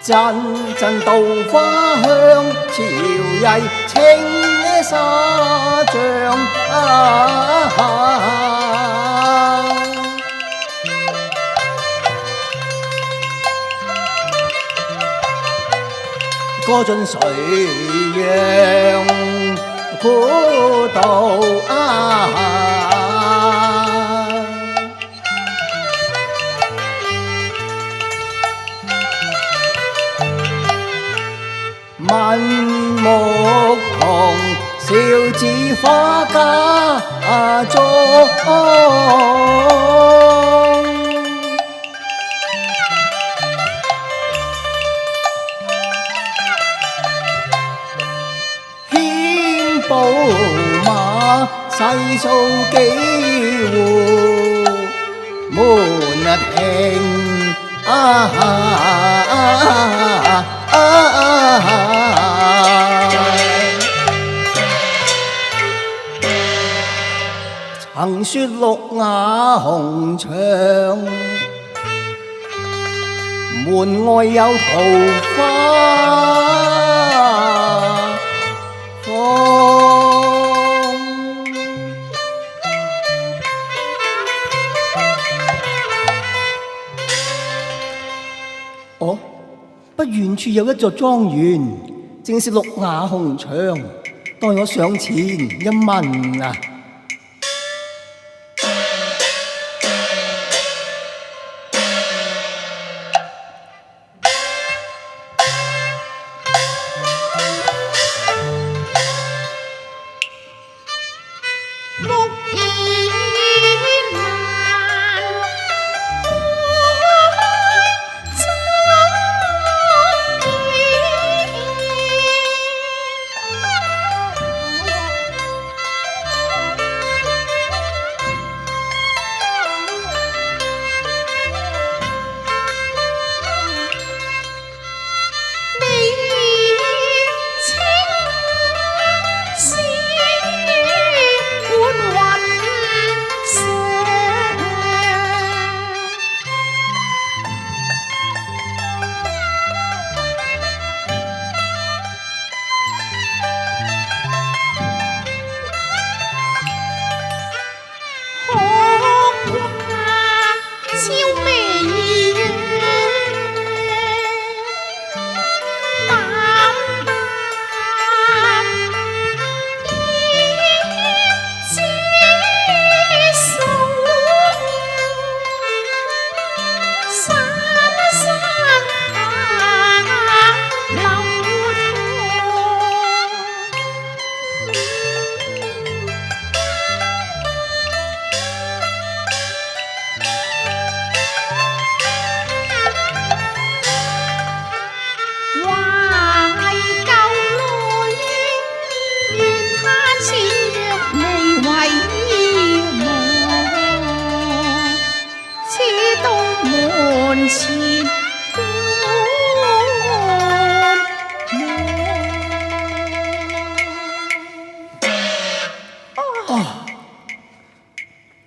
陣陣稻花香，潮曳青沙帳歌盡垂楊古道萬木桐，小子花家中。牽寶馬，細數幾戶門庭曾說綠瓦紅牆，門外有桃花哦，不遠處有一座莊園，正是綠瓦紅牆，待我上前一問啊！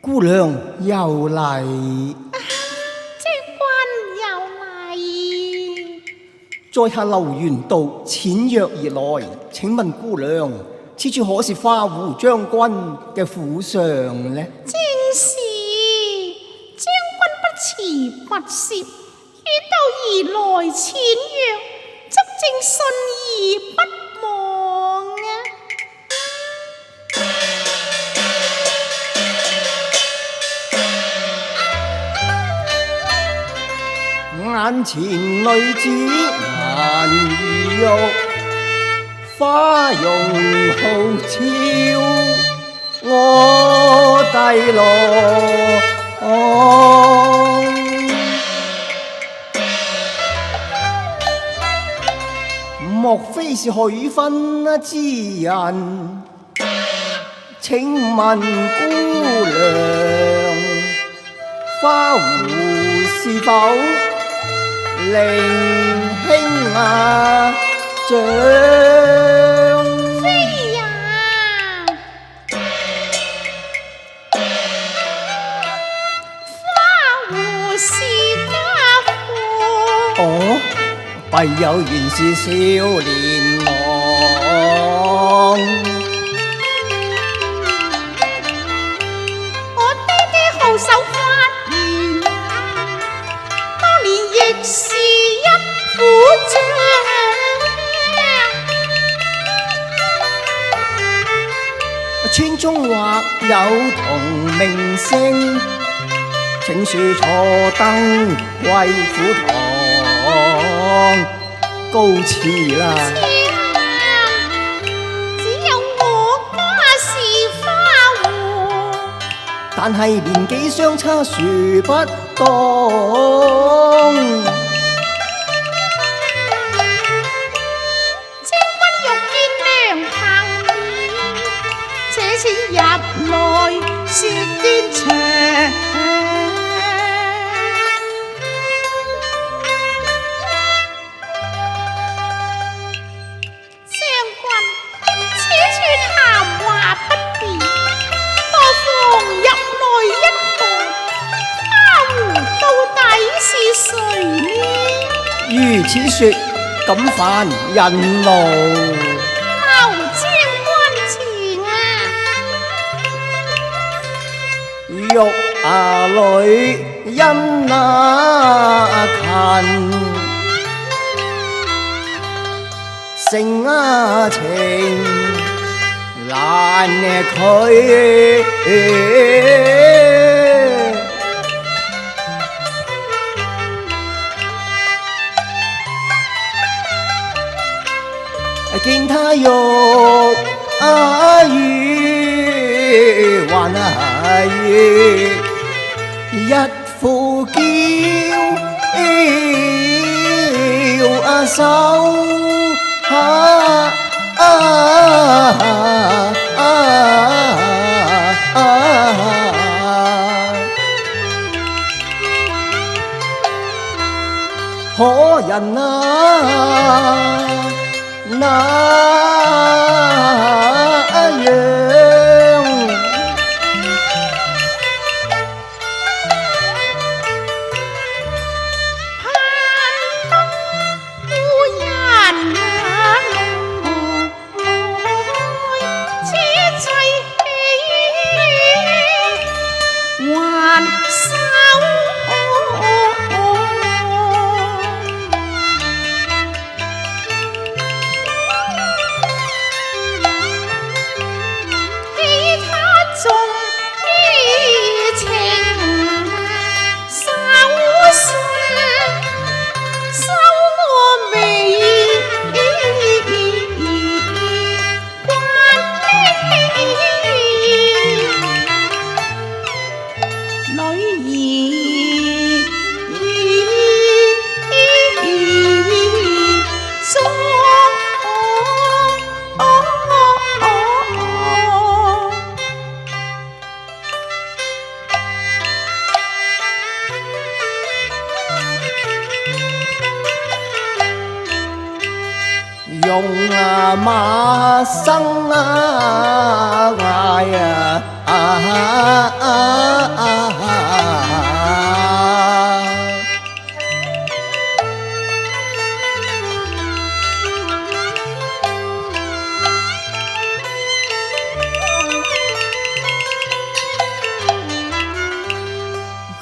姑娘又嚟，將軍又嚟，在下劉玄道淺約而來，請問姑娘，此處可是花湖將軍嘅府上呢？正是，將軍不辭不赦，遠道而來淺約，則正信而不忘啊！眼前女子顏如玉，花容浩超，我弟郎莫非是許婚之人？請問姑娘，花湖是否令兄長？非呀，花湖是家父。哦，唯有原是少年郎。我爹爹好手發言，當年亦是一虎將。村中或有同名姓，請恕錯登貴府堂，告辭啦。只有我家是花王，但係年紀相差殊不當。將軍欲見良朋面，這次入來說端詳。將軍，此處談話不便，何妨入來一看，花湖到底是誰呢？如此說，敢煩人勞。劉將軍前啊！玉牙女因勤，性情難拒。見他玉宇還月，一副嬌手可人那樣，盼得夫人來，這祭器還手。用馬生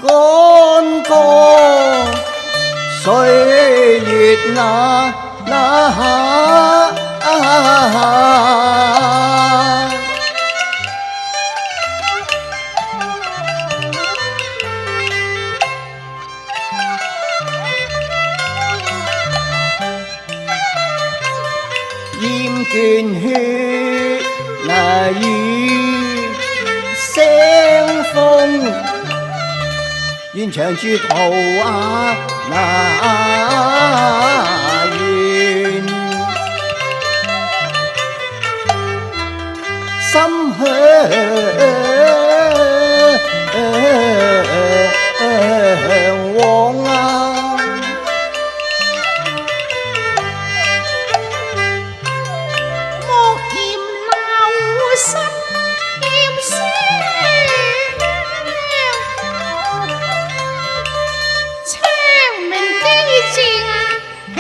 乾過歲月厭倦血雨腥風，願長駐桃源，心向往莫嫌流失欠書，昌明機正平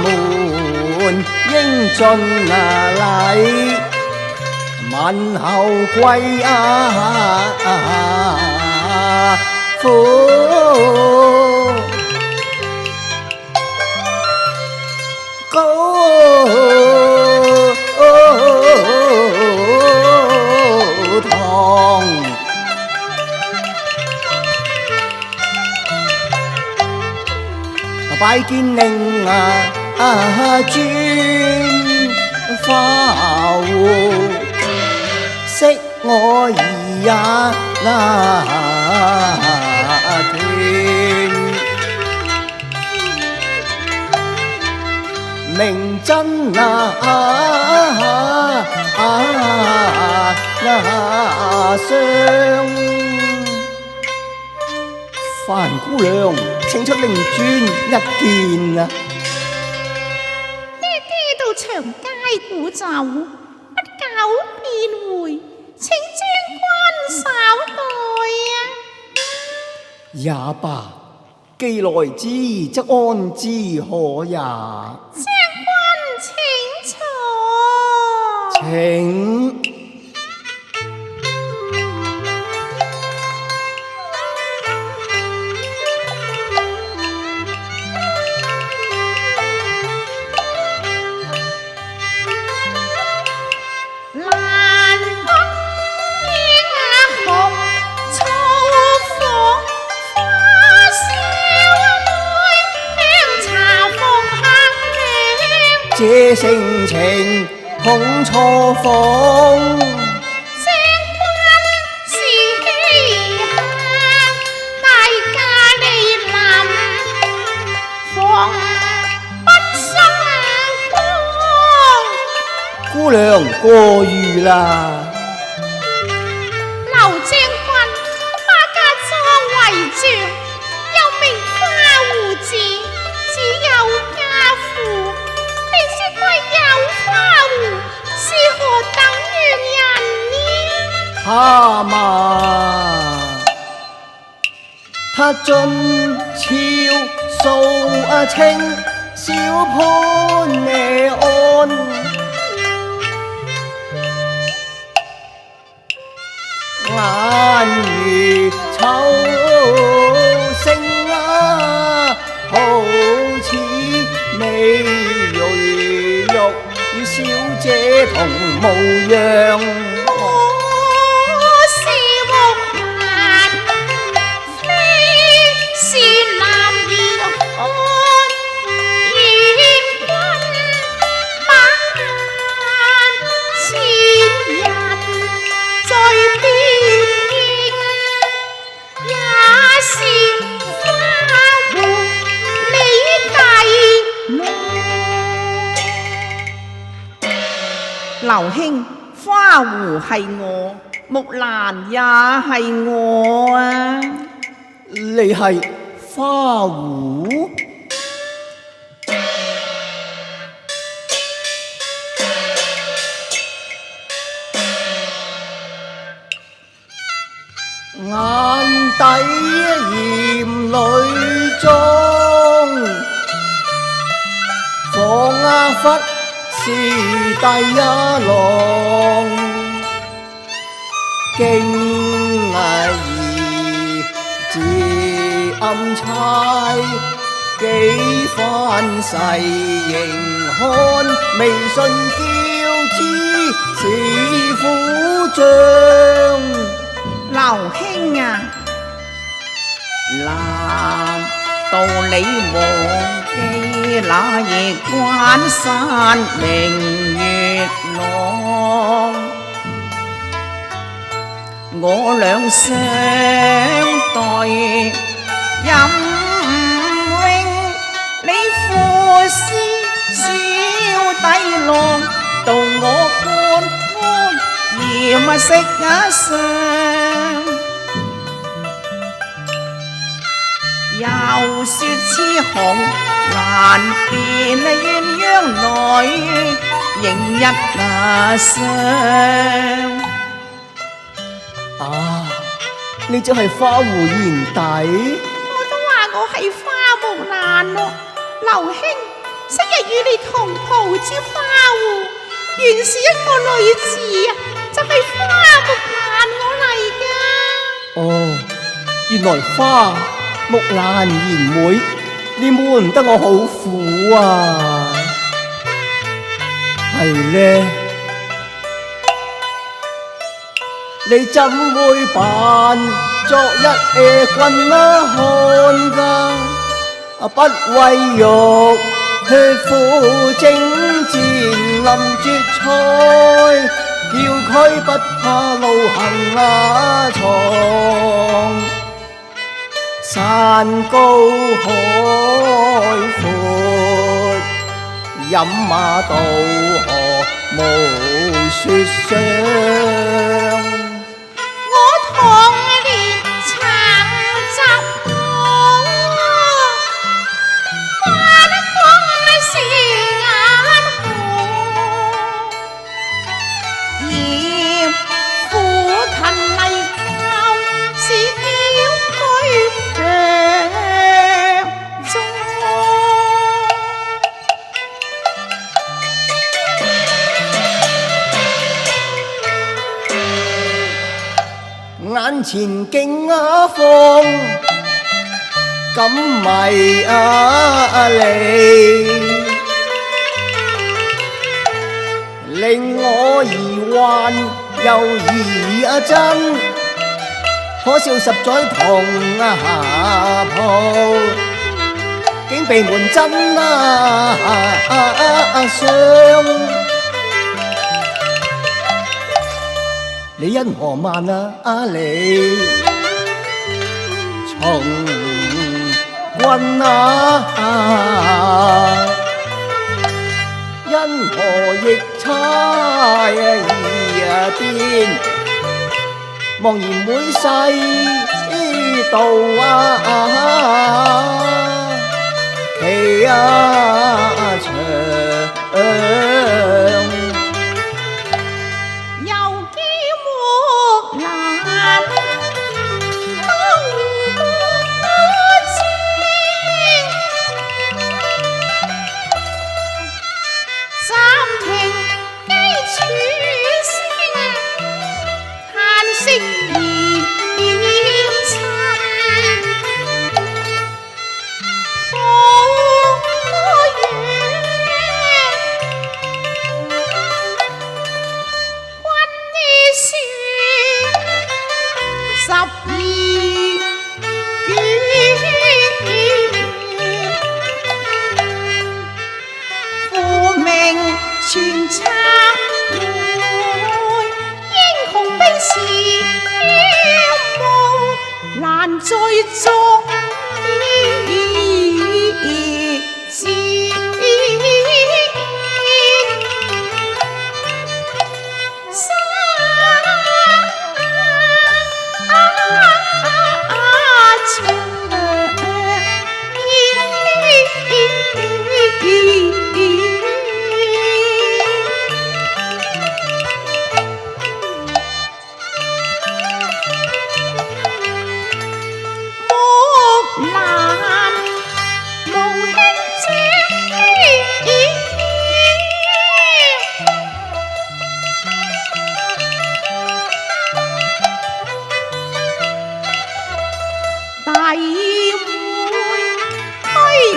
門應盡禮，問候貴婦。高堂拜見令尊花戶，惜我兒也那斷，明真那雙。范姑娘，請出令尊一見啊！爹爹到長街古走，不久便回，請將軍稍待啊！也罷，既來之則安之可也。將軍請坐。請。這性情恐錯諷，將軍是稀客，大駕蒞臨，防不生光。姑娘過譽啦。劉將軍花家莊為將，又名花戶字，只有家父。貴有花戶是何等緣人呢？他嘛，他俊俏素清，小潘尼安，眼如秋星好似美與小姐同模樣，我是木蘭，非是男兒漢，願君把千人在邊境，也是花戶你繼母。劉兄，花壺係我，木蘭也係我啊！你係花壺？眼底鹽裏中，放忽是第一浪，經兒自暗差，幾番誓仍看，微信叫知是苦將。劉兄啊，難道你忘記那夜關山明月朗？我倆相對飲泳，你負是小弟郎，到我看看鹽色上。又說痴紅難辨鴛鴦女，仍一雙。啊，你就係花壺賢弟？我都話我係花木蘭咯，劉兄，與你同袍之花狐，原是一個女子啊，就係花木蘭我嚟噶。哦，原來花木蘭賢妹，你瞞得我好苦啊！係呢，你怎會扮作一君看噶？不為玉血婦征戰臨絕賽，叫佢不怕路行闖。山高海闊，飲馬渡河無雪上。我同年橙汁花得光是眼紅，嚴苦勤嚟教是叫佢強壯。眼前景放，敢迷離，令我疑幻又疑真，可笑十載同袍，竟被門真傷。你因何慢你從軍因何亦差癲，茫然每世道其長。全插會英雄兵士驕傲難再作戰，大會推年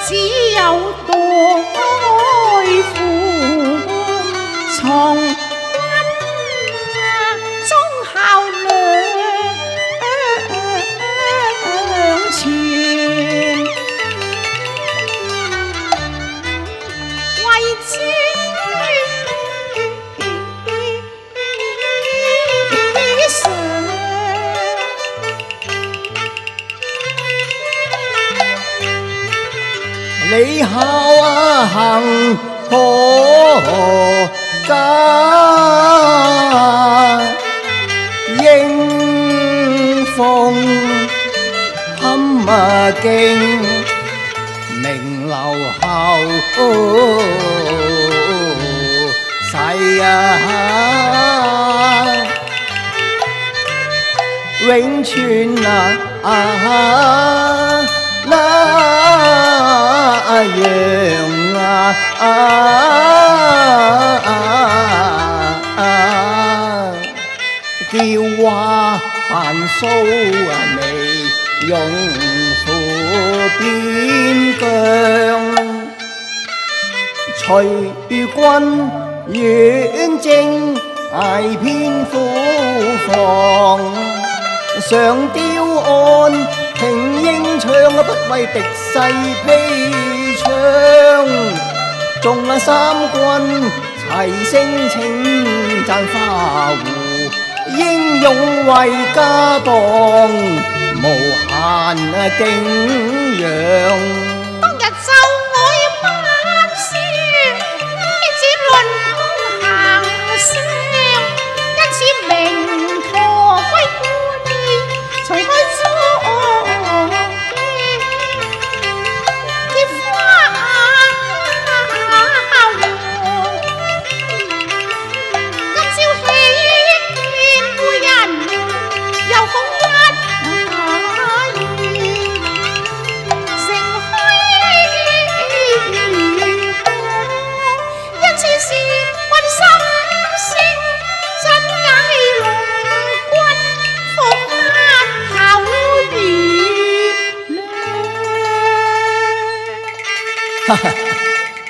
只有待父從軍中效兩全，為之上。你孝行何家？敬名留後世永存那樣叫花扮蘇眉容負邊疆，隨君遠征挨遍庫房，上雕鞍挺英槍，不為敵勢披槍，眾三軍齊聲稱讚花湖英勇為家邦，無限敬仰。當日就愛班師，一指論行商，一次名陀歸故，除開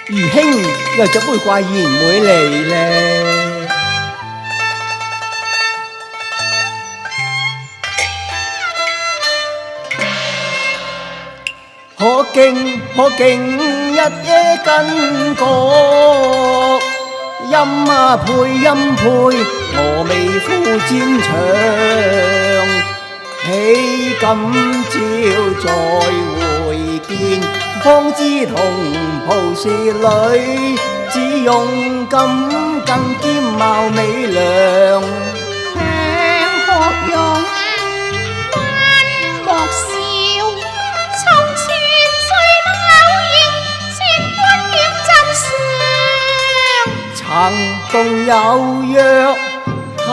餘兄又怎會怪賢妹嚟呢？可敬一夜巾幗，音配峨眉負戰場，喜今朝再會見，方知同袍是女，只勇敢更兼貌美良。向學用關莫笑，從前最老應千般影真相。曾共有約，下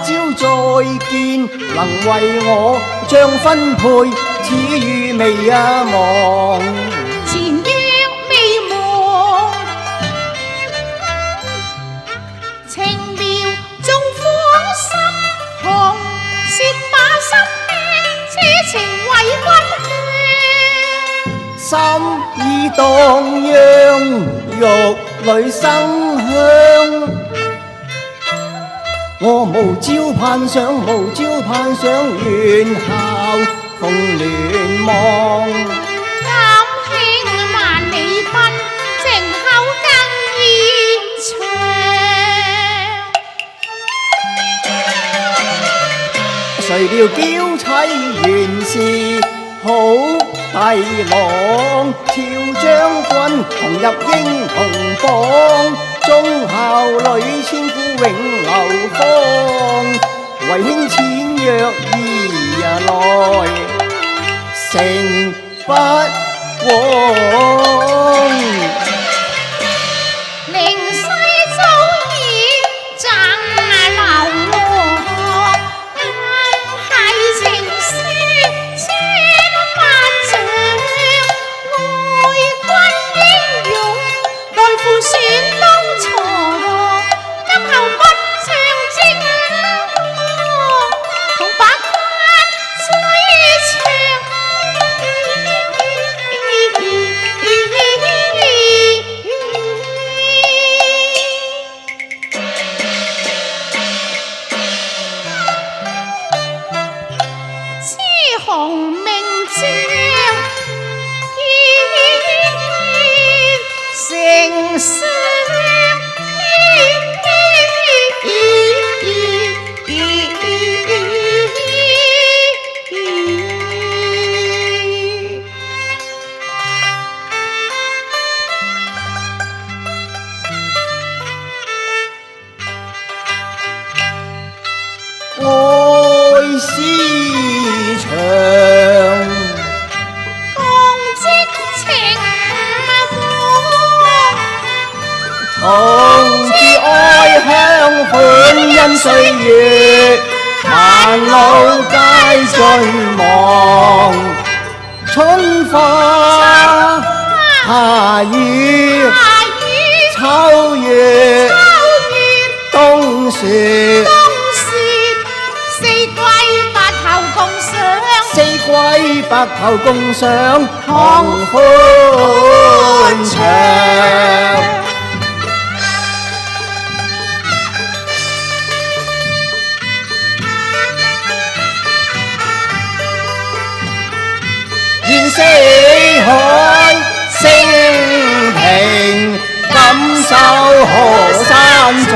朝再見，能為我將分配，此語未忘。前約未忘，情描縱歡心紅，舌把心輕，此情為君心意蕩漾，玉裏生香。我無朝盼想，願效逢聯望。感興萬里奔，靜候更延長。誰料嬌妻原是好弟郎，俏將軍同入英雄榜，忠孝女千古永流芳。為兄纖約意來，誠不枉。寧世早已贈流落，暗系情書千萬丈。愛君英勇，代父選當初，今後不唱征歌，同把關追長。紅明章，成雙。愛思長。歌同志哀鄉歡欣歲月，煩惱皆盡忘。春花夏雨秋月冬雪，四季白頭共賞，四季白頭共賞，同歡暢。願四海升平，感受河山在。